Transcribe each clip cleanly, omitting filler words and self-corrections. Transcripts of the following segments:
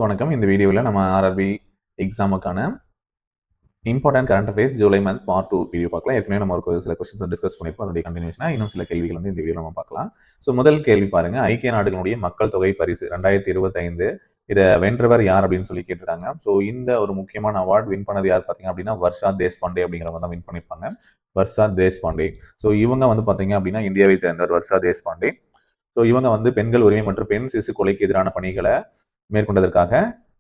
வணக்கம். இந்த வீடியோவில் நம்ம ஆர்ஆர்பி எக்ஸாமுக்கான important current affairs July month part 2 video பார்க்கலாம். ஏற்கனவே நம்ம ஒரு சில கொஸ்டின்ஸ் டிஸ்கஸ் பண்ணியிருப்போம். அதோடைய கண்டினியூஷனாக இன்னும் சில கேள்விகள் வந்து இந்த வீடியோ நம்ம பார்க்கலாம். ஸோ முதல் கேள்வி பாருங்க, ஐக்கிய நாடுகளுடைய மக்கள் தொகை பரிசு 2025 இதை வென்றவர் யார் அப்படின்னு சொல்லி கேட்டிருக்காங்க. ஸோ இந்த ஒரு முக்கியமான அவார்டு வின் பண்ணது யார் பார்த்தீங்க அப்படின்னா வர்ஷா தேஷ்பாண்டே அப்படிங்கிறவங்க தான் வின் பண்ணியிருப்பாங்க. வர்ஷா தேஷ்பாண்டே. ஸோ இவங்க வந்து பார்த்தீங்க அப்படின்னா இந்தியாவை சேர்ந்தவர் வர்ஷா தேஷ்பாண்டே. ஸோ இவங்க வந்து பெண்கள் உரிமை மற்றும் பெண் சிசு கொலைக்கு எதிரான பணிகளை மேற்கொண்டதற்காக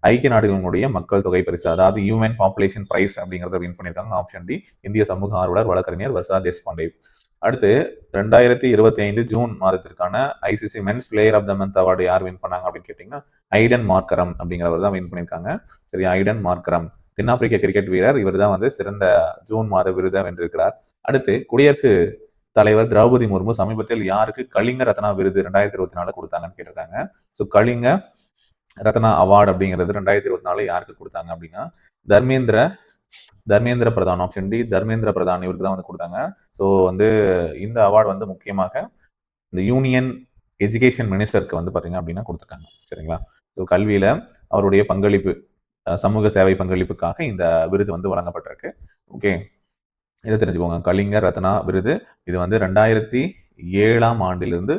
ஐக்கிய நாடுகளினுடைய மக்கள் தொகை பரிசு, அதாவது யூஎன் பாப்புலேஷன் பிரைஸ் அப்படிங்கிறத வின் பண்ணியிருக்காங்க. ஆப்ஷன் டி, இந்திய சமூக ஆர்வலர் வழக்கறிஞர் வர்ஷா தேஷ்பாண்டே. அடுத்து 2025 ஜூன் மாதத்திற்கான ICC men's player of the month award யார் வின் பண்ணாங்க அப்படின்னு கேட்டீங்கன்னா ஐடன் மார்க்கரம் அப்படிங்கிறவர் தான் வின் பண்ணியிருக்காங்க. சரி, ஐடன் மார்க்கரம் தென்னாப்பிரிக்க கிரிக்கெட் வீரர். இவர் தான் வந்து சிறந்த ஜூன் மாத விருதை வென்றிருக்கிறார். அடுத்து குடியரசு தலைவர் திரௌபதி முர்மு சமீபத்தில் யாருக்கு கலிங்க ரத்னா விருது 2024 கொடுத்தாங்கன்னு கேட்டிருக்காங்க. ஸோ கலிங்க ரத்னா அவார்டு அப்படிங்கிறது 2024 யாருக்கு கொடுத்தாங்க அப்படின்னா தர்மேந்திர பிரதான். ஆப்ஷன் டி, தர்மேந்திர பிரதான் இவருக்கு தான் வந்து கொடுத்தாங்க. ஸோ வந்து இந்த அவார்டு வந்து முக்கியமாக இந்த யூனியன் எஜுகேஷன் மினிஸ்டருக்கு வந்து பார்த்தீங்க அப்படின்னா கொடுத்துருக்காங்க. சரிங்களா? ஸோ கல்வியில அவருடைய பங்களிப்பு, சமூக சேவை பங்களிப்புக்காக இந்த விருது வந்து வழங்கப்பட்டிருக்கு. ஓகே, இதை தெரிஞ்சுக்கோங்க. கலிங்க ரத்னா விருது இது வந்து 2007ஆம் ஆண்டிலிருந்து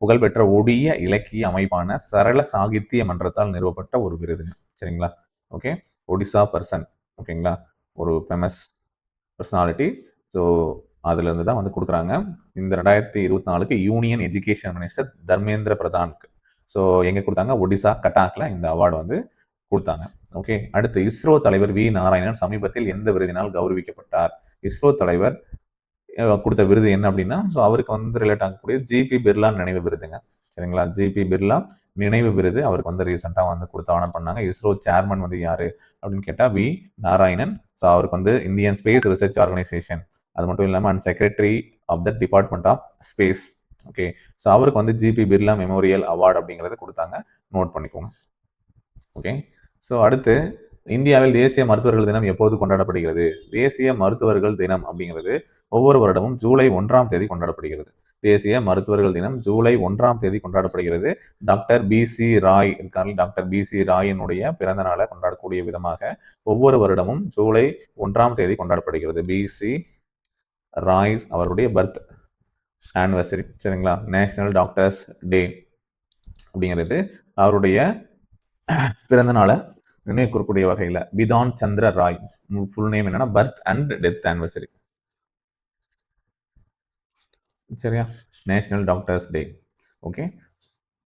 புகழ்பெற்ற ஒடிய இலக்கிய அமைப்பான சரள சாகித்ய மன்றத்தால் நிறுவப்பட்ட ஒரு விருதுங்க. சரிங்களா? Okay, Odisha person. ஓகேங்களா? ஒரு ஃபேமஸ் பர்சனாலிட்டி. ஸோ அதுல இருந்து தான் வந்து கொடுக்குறாங்க. இந்த 2024க்கு யூனியன் எஜுகேஷன் மினிஸ்டர் தர்மேந்திர பிரதானுக்கு. ஸோ எங்க கொடுத்தாங்க? ஒடிசா கட்டாக்ல இந்த அவார்டு வந்து கொடுத்தாங்க. ஓகே, அடுத்து இஸ்ரோ தலைவர் வி நாராயணன் சமீபத்தில் எந்த விருதினால் கௌரவிக்கப்பட்டார்? இஸ்ரோ தலைவர் கொடுத்த விருது என்ன அப்படின்னா, ஸோ அவருக்கு வந்து ரிலேட் ஆகக்கூடிய ஜிபி பிர்லா நினைவு விருதுங்க. சரிங்களா? ஜிபி பிர்லா நினைவு விருது அவருக்கு வந்து ரீசெண்டாக வந்து கொடுத்து ஆனர் பண்ணாங்க. இஸ்ரோ சேர்மன் வந்து யாரு அப்படின்னு கேட்டால் வி நாராயணன். ஸோ அவருக்கு வந்து இந்தியன் ஸ்பேஸ் ரிசர்ச் ஆர்கனைசேஷன், அது மட்டும் இல்லாமல் and secretary of the department of space. Okay, so அவருக்கு வந்து ஜிபி பிர்லா மெமோரியல் அவார்டு அப்படிங்கிறத கொடுத்தாங்க. நோட் பண்ணிக்கோங்க. ஓகே, ஸோ அடுத்து இந்தியாவில் தேசிய மருத்துவர்கள் தினம் எப்போது கொண்டாடப்படுகிறது? தேசிய மருத்துவர்கள் தினம் அப்படிங்கிறது ஒவ்வொரு வருடமும் ஜூலை 1ஆம் தேதி கொண்டாடப்படுகிறது. தேசிய மருத்துவர்கள் தினம் ஜூலை 1ஆம் தேதி கொண்டாடப்படுகிறது. டாக்டர் பி.சி. ராய் இருக்காங்க. டாக்டர் பி.சி. ராயினுடைய பிறந்த நாளை கொண்டாடக்கூடிய விதமாக ஒவ்வொரு வருடமும் ஜூலை 1ஆம் தேதி கொண்டாடப்படுகிறது. பி.சி. ராய் அவருடைய பர்த் ஆனிவர்சரி. சரிங்களா? நேஷனல் டாக்டர்ஸ் டே அப்படிங்கிறது அவருடைய பிறந்த நாளை நினைவுகூறக்கூடிய வகையில் பிதான் சந்திர ராய் ஃபுல் நேம் என்னன்னா பர்த் அண்ட் டெத் ஆனிவர்சரி. சரியா? நேஷனல் டாக்டர்ஸ் டே. ஓகே,